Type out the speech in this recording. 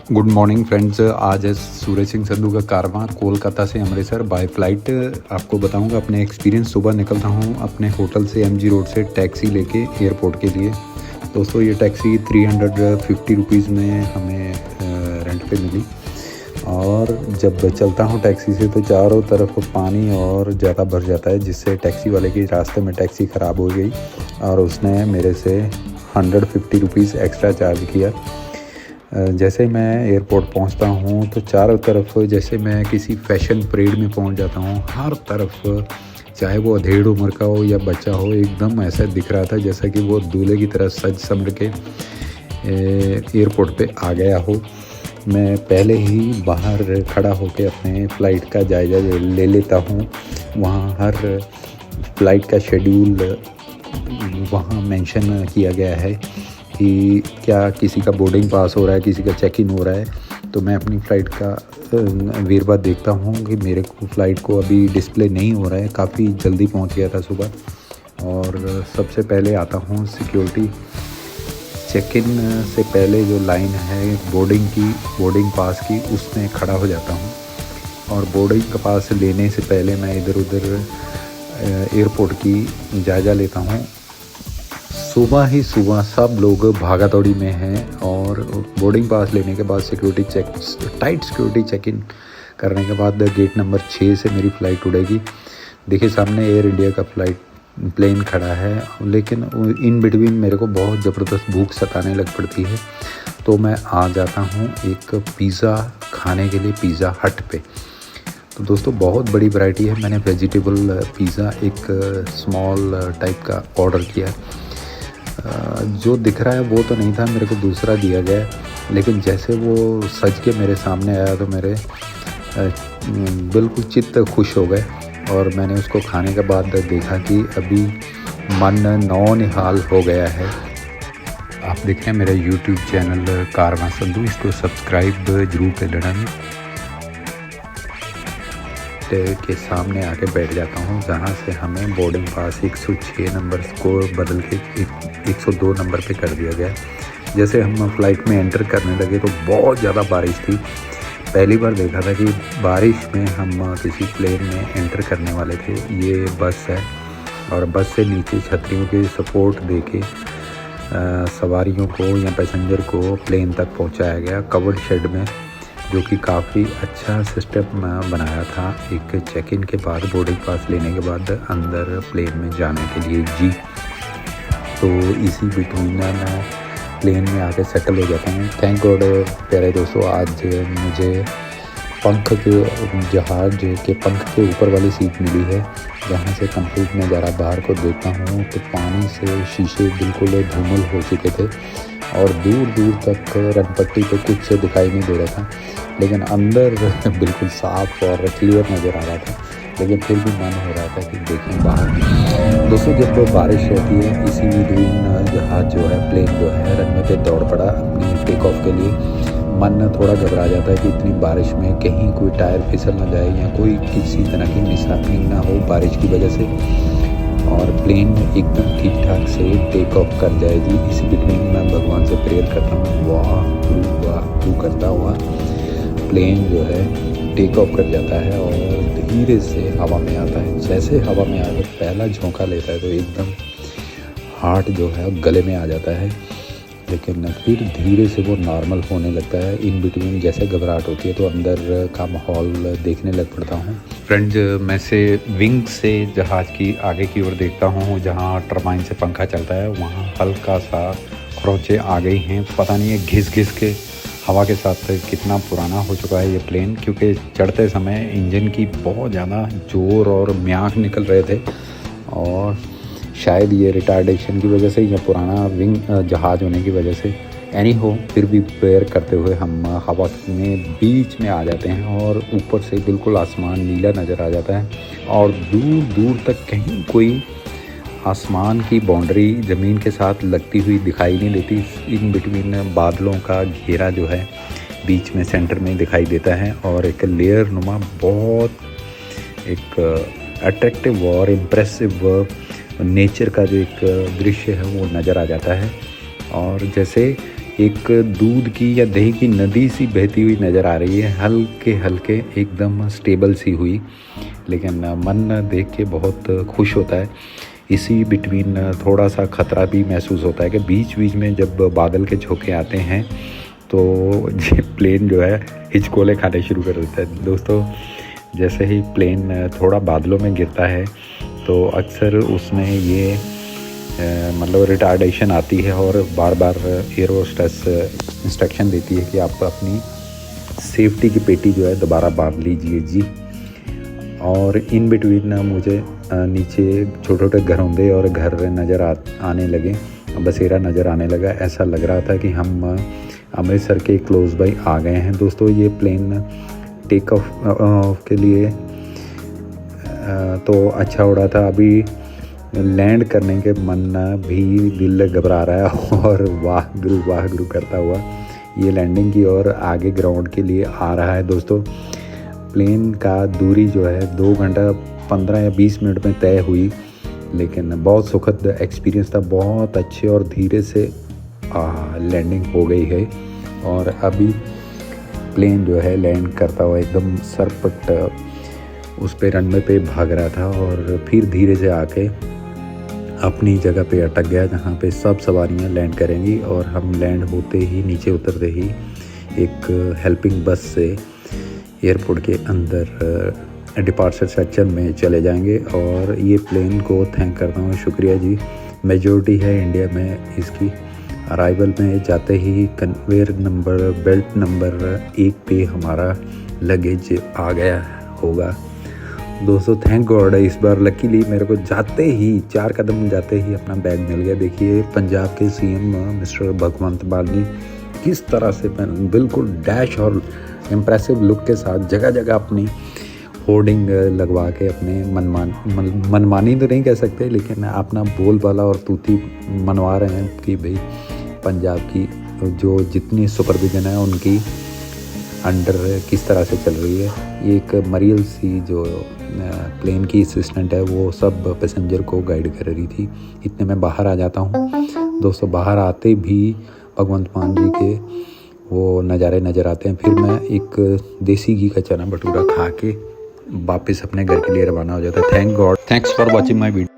Good morning friends. आज है सूरज सिंह संधू का कारवां कोलकाता से अमृतसर बाय फ़्लाइट। आपको बताऊंगा अपने एक्सपीरियंस। सुबह निकलता हूं अपने होटल से एमजी रोड से टैक्सी लेके एयरपोर्ट के लिए। दोस्तों ये टैक्सी 350 रुपीज़ में हमें रेंट पे मिली। और जब चलता हूं टैक्सी से तो चारों तरफ पानी और ज़्यादा भर जाता है, जिससे टैक्सी वाले की रास्ते में टैक्सी ख़राब हो गई और उसने मेरे से 150 रुपीज़ एक्स्ट्रा चार्ज किया। जैसे मैं एयरपोर्ट पहुंचता हूं तो चारों तरफ जैसे मैं किसी फैशन परेड में पहुंच जाता हूं। हर तरफ चाहे वो अधेड़ उम्र का हो या बच्चा हो, एकदम ऐसा दिख रहा था जैसा कि वो दूल्हे की तरह सज संवर के एयरपोर्ट पे आ गया हो। मैं पहले ही बाहर खड़ा होकर अपने फ़्लाइट का जायज़ा ले लेता हूं। वहाँ हर फ़्लाइट का शेड्यूल वहाँ मेंशन किया गया है कि क्या किसी का बोर्डिंग पास हो रहा है, किसी का चेक इन हो रहा है। तो मैं अपनी फ़्लाइट का वेरवा देखता हूँ कि मेरे को फ़्लाइट को अभी डिस्प्ले नहीं हो रहा है। काफ़ी जल्दी पहुँच गया था सुबह। और सबसे पहले आता हूँ सिक्योरिटी चेक इन से पहले जो लाइन है बोर्डिंग पास की, उसमें खड़ा हो जाता हूँ। और बोर्डिंग का पास लेने से पहले मैं इधर उधर एयरपोर्ट की जायज़ा लेता हूँ। सुबह ही सुबह सब लोग भागा दौड़ी में हैं और बोर्डिंग पास लेने के बाद टाइट सिक्योरिटी चेक इन करने के बाद गेट नंबर 6 से मेरी फ़्लाइट उड़ेगी। देखिए सामने एयर इंडिया का प्लेन खड़ा है, लेकिन इन बिटवीन मेरे को बहुत ज़बरदस्त भूख सताने लग पड़ती है। तो मैं आ जाता हूँ एक पिज़्ज़ा खाने के लिए पिज़्ज़ा हट पे। तो दोस्तों बहुत बड़ी वैरायटी है। मैंने वेजिटेबल पिज़्ज़ा एक स्मॉल टाइप का ऑर्डर किया। जो दिख रहा है वो तो नहीं था, मेरे को दूसरा दिया गया। लेकिन जैसे वो सज के मेरे सामने आया तो मेरे बिल्कुल चित्त खुश हो गए। और मैंने उसको खाने के बाद देखा कि अभी मन नौनिहाल हो गया है। आप देख रहे हैं मेरा यूट्यूब चैनल कारवां संधू, इसको सब्सक्राइब ज़रूर कर लेना। के सामने आके बैठ जाता हूँ, जहाँ से हमें बोर्डिंग पास 106 नंबर को बदल के 102 नंबर पे कर दिया गया। जैसे हम फ़्लाइट में एंटर करने लगे तो बहुत ज़्यादा बारिश थी। पहली बार देखा था कि बारिश में हम किसी प्लेन में एंटर करने वाले थे। ये बस है और बस से नीचे छतरियों की सपोर्ट देके सवारियों को या पैसेंजर को प्लेन तक पहुँचाया गया कवर्ड शेड में, जो कि काफ़ी अच्छा सिस्टम बनाया था। एक चेक इन के बाद बोर्डिंग पास लेने के बाद अंदर प्लेन में जाने के लिए जी। तो इसी बिटवीन मैं प्लेन में आके सेटल हो जाता हूँ। थैंक गॉड प्यारे दोस्तों, आज मुझे जहाज के पंख के ऊपर वाली सीट मिली है, जहाँ से कंप्लीट नज़ारा बाहर को देखता हूँ तो पानी से शीशे बिल्कुल धूमिल हो चुके थे और दूर दूर तक रनपट्टी पे कुछ दिखाई नहीं दे रहा था, लेकिन अंदर बिल्कुल साफ और क्लियर नज़र आ रहा था। लेकिन फिर भी मन हो रहा था कि देखें बाहर। दोस्तों जब बारिश रहती है, इसी दिन जहाज जो है प्लेन जो है रनवे पे दौड़ पड़ा अपनी टेक ऑफ के लिए। मन थोड़ा घबरा जाता है कि इतनी बारिश में कहीं कोई टायर फिसल ना जाए या कोई किसी तरह की मिसहैपनिंग ना हो बारिश की वजह से, और प्लेन एकदम ठीक ठाक से टेक ऑफ कर जाएगी। इसी बिटवीन मैं भगवान से प्रेयर करता हूँ, वाह तू करता हुआ प्लेन जो है टेक ऑफ कर जाता है और धीरे से हवा में आता है। जैसे हवा में आकर पहला झोंका लेता है तो एकदम हार्ट जो है गले में आ जाता है, लेकिन फिर धीरे से वो नॉर्मल होने लगता है। इन बिटवीन जैसे घबराहट होती है तो अंदर का माहौल देखने लग पड़ता हूँ। फ्रेंड्स मैं से विंग से जहाज़ की आगे की ओर देखता हूँ, जहाँ टरबाइन से पंखा चलता है, वहाँ हल्का सा खरोंचे आ गई हैं। पता नहीं है घिस घिस के हवा के साथ कितना पुराना हो चुका है ये प्लेन, क्योंकि चढ़ते समय इंजन की बहुत ज़्यादा जोर और म्याक निकल रहे थे। और शायद ये रिटार्डेशन की वजह से या पुराना विंग जहाज़ होने की वजह से, एनी हो, फिर भी प्रेयर करते हुए हम हवा में बीच में आ जाते हैं और ऊपर से बिल्कुल आसमान नीला नज़र आ जाता है और दूर दूर तक कहीं कोई आसमान की बाउंड्री ज़मीन के साथ लगती हुई दिखाई नहीं देती। इन बिटवीन बादलों का घेरा जो है बीच में सेंटर में दिखाई देता है और एक लेयर नुमा बहुत एक अट्रैक्टिव और इम्प्रेसिव नेचर का जो एक दृश्य है वो नज़र आ जाता है। और जैसे एक दूध की या दही की नदी सी बहती हुई नज़र आ रही है, हल्के हल्के एकदम स्टेबल सी हुई, लेकिन मन देख के बहुत खुश होता है। इसी बिटवीन थोड़ा सा ख़तरा भी महसूस होता है कि बीच बीच में जब बादल के झोंके आते हैं तो ये प्लेन जो है हिचकोले खाने शुरू कर देता है। दोस्तों, जैसे ही प्लेन थोड़ा बादलों में गिरता है तो अक्सर उसमें ये मतलब रिटार्डेशन आती है और बार बार एयर होस्टेस इंस्ट्रक्शन देती है कि आप अपनी सेफ्टी की पेटी जो है दोबारा बांध लीजिए जी। और इन बिटवीन मुझे नीचे छोटे छोटे घरौंदे और घर नज़र आने लगे, बसेरा नज़र आने लगा। ऐसा लग रहा था कि हम अमृतसर के क्लोज बाई आ गए हैं। दोस्तों, ये प्लेन टेक ऑफ के लिए तो अच्छा उड़ा था, अभी लैंड करने के मन भी दिल घबरा रहा है और वाह गुरु करता हुआ ये लैंडिंग की और आगे ग्राउंड के लिए आ रहा है। दोस्तों, प्लेन का दूरी जो है 2 घंटा 15 या 20 मिनट में तय हुई, लेकिन बहुत सुखद एक्सपीरियंस था। बहुत अच्छे और धीरे से लैंडिंग हो गई है और अभी प्लेन जो है लैंड करता हुआ एकदम सरपट उस पे रनवे पे भाग रहा था और फिर धीरे से आके अपनी जगह पे अटक गया जहाँ पे सब सवारियाँ लैंड करेंगी। और हम लैंड होते ही नीचे उतरते ही एक हेल्पिंग बस से एयरपोर्ट के अंदर डिपार्चर सेक्शन में चले जाएंगे। और ये प्लेन को थैंक करता हूँ, शुक्रिया जी। मेजॉरिटी है इंडिया में इसकी। अराइवल में जाते ही कन्वेयर नंबर बेल्ट नंबर 1 पे हमारा लगेज आ गया होगा। दोस्तों, थैंक गॉड इस बार लकीली मेरे को जाते ही 4 कदम जाते ही अपना बैग मिल गया। देखिए पंजाब के सीएम मिस्टर भगवंत मान जी किस तरह से बिल्कुल डैश और इम्प्रेसिव लुक के साथ जगह जगह अपनी होर्डिंग लगवा के अपने मनमानी तो नहीं कह सकते, लेकिन अपना बोलबाला और तूती मनवा रहे हैं कि भाई पंजाब की जो जितनी सुपरविजन है उनकी अंडर किस तरह से चल रही है। एक मरियल सी जो प्लेन की असिस्टेंट है वो सब पैसेंजर को गाइड कर रही थी। इतने में बाहर आ जाता हूँ। दोस्तों, बाहर आते भी भगवंत मान जी के वो नज़ारे नज़र आते हैं। फिर मैं एक देसी घी का चना भटूरा खा के वापस अपने घर के लिए रवाना हो जाता है। Thank God. Thanks for watching my video.